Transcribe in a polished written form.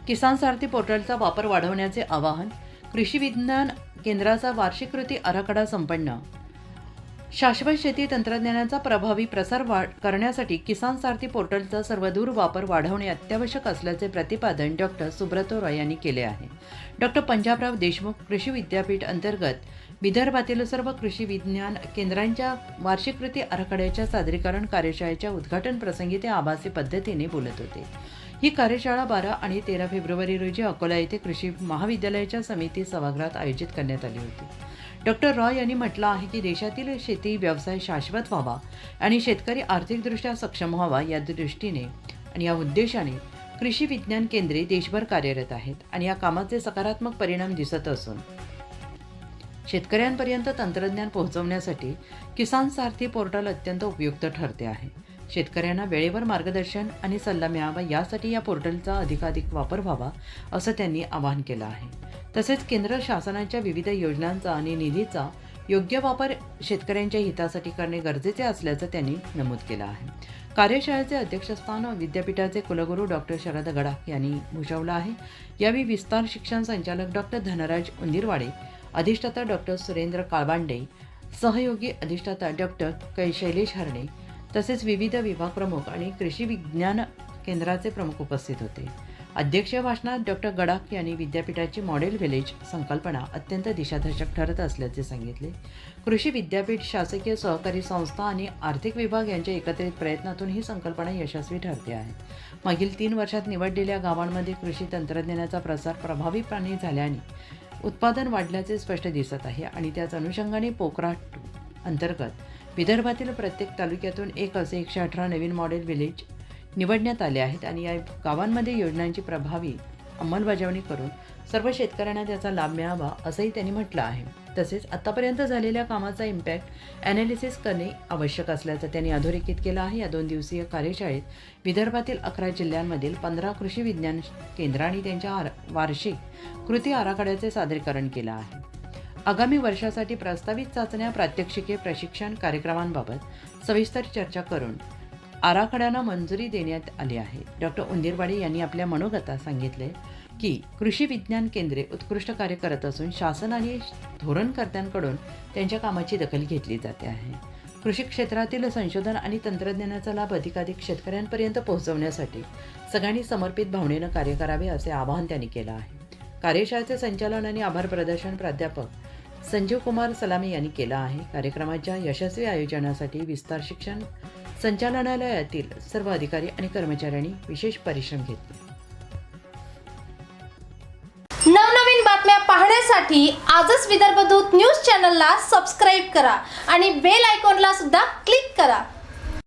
किसान सारथी पोर्टलचा वापर वाढवण्याचे आवाहन. कृषी विज्ञान केंद्राचा वार्षिक कृती आराखडा संपन्न. शाश्वत शेती तंत्रज्ञानाचा प्रभावी प्रसार करण्यासाठी किसान सारथी पोर्टलचा सर्वदूर वापर वाढवणे अत्यावश्यक असल्याचे प्रतिपादन डॉक्टर सुब्रतो रॉय यांनी केले आहे. डॉक्टर पंजाबराव देशमुख कृषी विद्यापीठ अंतर्गत विदर्भातील सर्व कृषी विज्ञान केंद्रांच्या वार्षिक कृती आराखड्याच्या सादरीकरण कार्यशाळेच्या उद्घाटन प्रसंगी ते आभासी पद्धतीने बोलत होते. ही कार्यशाळा 12 आणि 13 फेब्रुवारी रोजी अकोला येथे कृषी महाविद्यालयाच्या समिती सभागृहात आयोजित करण्यात आली होती. डॉक्टर रॉय यांनी म्हटलं आहे की देशातील शेती व्यवसाय शाश्वत व्हावा आणि शेतकरी आर्थिकदृष्ट्या सक्षम व्हावा या दृष्टीने आणि या उद्देशाने कृषी विज्ञान केंद्रे देशभर कार्यरत आहेत आणि या कामाचे सकारात्मक परिणाम दिसत असून शेतकऱ्यांपर्यंत तंत्रज्ञान पोहोचवण्यासाठी किसान सारथी पोर्टल अत्यंत उपयुक्त ठरते आहे. शेतकऱ्यांना वेळेवर मार्गदर्शन आणि सल्ला मिळावा यासाठी या पोर्टलचा अधिकाधिक वापर व्हावा असं त्यांनी आवाहन केलं आहे. तसेच केंद्र शासनाच्या विविध योजनांचा आणि निधीचा योग्य वापर शेतकऱ्यांच्या हितासाठी करणे गरजेचे असल्याचं त्यांनी नमूद केलं आहे. कार्यशाळेचे अध्यक्षस्थान विद्यापीठाचे कुलगुरू डॉक्टर शरद गडाख यांनी भूषवलं आहे. यावेळी विस्तार शिक्षण संचालक डॉक्टर धनराज उंदीरवाडे, अधिष्ठाता डॉक्टर सुरेंद्र काळबांडे, सहयोगी अधिष्ठाता डॉक्टर शैलेश हरणे तसेच विविध विभाग प्रमुख आणि कृषी विज्ञान केंद्राचे प्रमुख उपस्थित होते. अध्यक्षीय भाषणात डॉक्टर गडाख यांनी विद्यापीठाची मॉडेल व्हिलेज संकल्पना अत्यंत दिशादर्शक ठरत असल्याचे सांगितले. कृषी विद्यापीठ, शासकीय सहकारी संस्था आणि आर्थिक विभाग यांच्या एकत्रित प्रयत्नातून ही संकल्पना यशस्वी ठरते आहे. मागील 3 वर्षात निवडलेल्या गावांमध्ये कृषी तंत्रज्ञानाचा प्रसार प्रभावीपणे झाल्याने उत्पादन वाढल्याचे स्पष्ट दिसत आहे आणि त्याच अनुषंगाने पोखरा-2 अंतर्गत विदर्भातील प्रत्येक तालुक्यातून एक असे 118 नवीन मॉडेल व्हिलेज निवडण्यात आले आहेत आणि या गावांमध्ये योजनांची प्रभावी अंमलबजावणी करून सर्व शेतकऱ्यांना त्याचा लाभ मिळावा असंही त्यांनी म्हटलं आहे. तसेच आतापर्यंत झालेल्या कामाचा इम्पॅक्ट ॲनालिसिस करणे आवश्यक असल्याचं त्यांनी अधोरेखित केलं आहे. या 2 दिवसीय कार्यशाळेत विदर्भातील 11 जिल्ह्यांमधील 15 कृषी विज्ञान केंद्रांनी त्यांच्या वार्षिक कृती आराखड्याचे सादरीकरण केलं आहे. आगामी वर्षासाठी प्रस्तावित चाचण्या, प्रात्यक्षिके, प्रशिक्षण कार्यक्रमांबाबत सविस्तर चर्चा करून आराखड्याला मंजुरी देण्यात आली आहे. डॉक्टर उंदीरवाडे यांनी आपल्या मनोगतात सांगितले की कृषी विज्ञान केंद्रे उत्कृष्ट कार्य करत असून शासन आणि धोरणकर्त्यांकडून त्यांच्या कामाची दखल घेतली जाते आहे. कृषी क्षेत्रातील संशोधन आणि तंत्रज्ञानाचा लाभ अधिकाधिक शेतकऱ्यांपर्यंत पोहोचवण्यासाठी सगळ्यांनी समर्पित भावनेनं कार्य करावे असे आवाहन त्यांनी केलं आहे. कार्यशाळेचे संचालन आणि आभार प्रदर्शन प्राध्यापक संजीव कुमार सलामी यांनी केलं आहे. कार्यक्रमाच्या यशस्वी आयोजनासाठी विस्तार शिक्षण संचालनालयातील सर्व अधिकारी आणि कर्मचाऱ्यांनी विशेष परिश्रम घेतले. नवनवीन बातम्या पाहण्यासाठी आजच विदर्भ दूत न्यूज चॅनलला सबस्क्राईब करा आणि बेल आयकॉनला सुद्धा क्लिक करा.